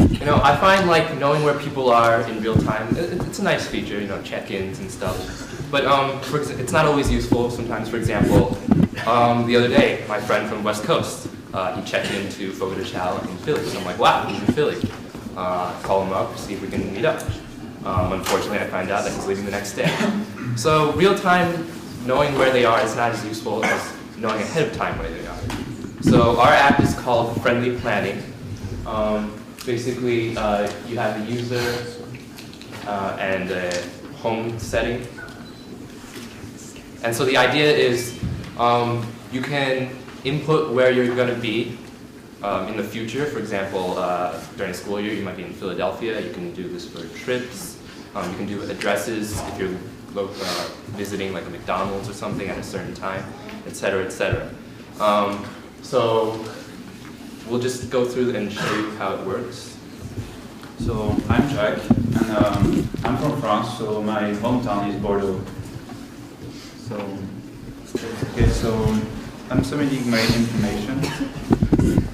You know, I find like knowing where people are in real time, it's a nice feature, you know, check-ins and stuff. But it's not always useful. Sometimes, for example, the other day, my friend from West Coast, he checked into Fogo de Chao in Philly. So I'm like, wow, he's in Philly. Call him up, see if we can meet up. Unfortunately, I find out that he's leaving the next day. So real time, knowing where they are is not as useful as knowing ahead of time where they are. So our app is called Friendly Planning. Basically, you have a user and a home setting. And so the idea is you can input where you're going to be in the future. For example, during school year, you might be in Philadelphia. You can do this for trips. You can do addresses if you're visiting like a McDonald's or something at a certain time, et cetera, et cetera. So we'll just go through and show you how it works. So I'm Jack, and I'm from France, so my hometown is Bordeaux. So I'm submitting my information,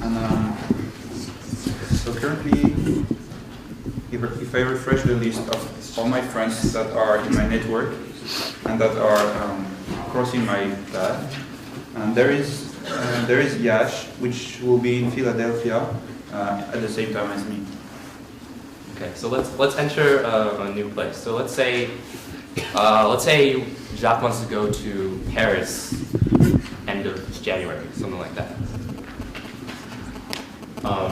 and so currently, if I refresh the list of all my friends that are in my network and that are crossing my path, and there is Yash, which will be in Philadelphia at the same time as me. Okay, so let's enter a new place. So let's say Jacques wants to go to Paris end of January, something like that.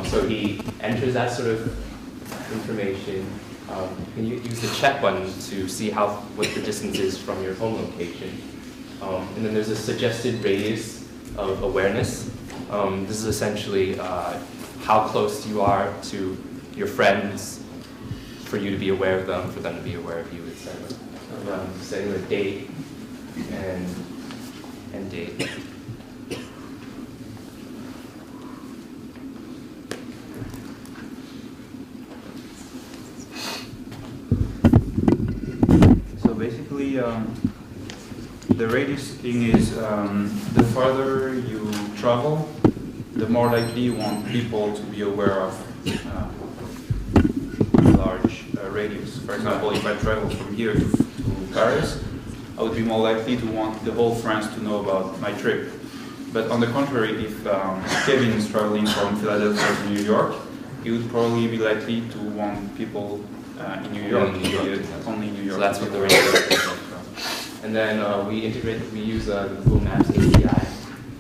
So he enters that sort of information. You can use the check button to see what the distance is from your home location. And then there's a suggested radius of awareness. This is essentially how close you are to your friends for you to be aware of them, for them to be aware of you, etc. Setting a date and date. So basically, the radius thing is the farther you travel, the more likely you want people to be aware of a large radius. For example, if I travel from here to Paris, I would be more likely to want the whole France to know about my trip. But on the contrary, if Kevin is traveling from Philadelphia to New York, he would probably be likely to want people in New York, only New York. So that's what the radius is. And then we use Google Maps API,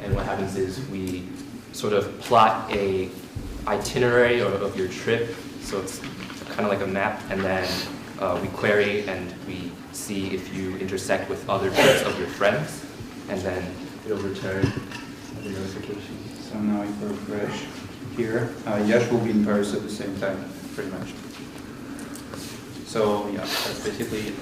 and what happens is we sort of plot a itinerary of your trip, so it's kind of like a map, and then we query and we see if you intersect with other trips of your friends, and then it'll return the notification. So now if I refresh here, Yash will be in Paris at the same time, pretty much. So yeah, that's basically it.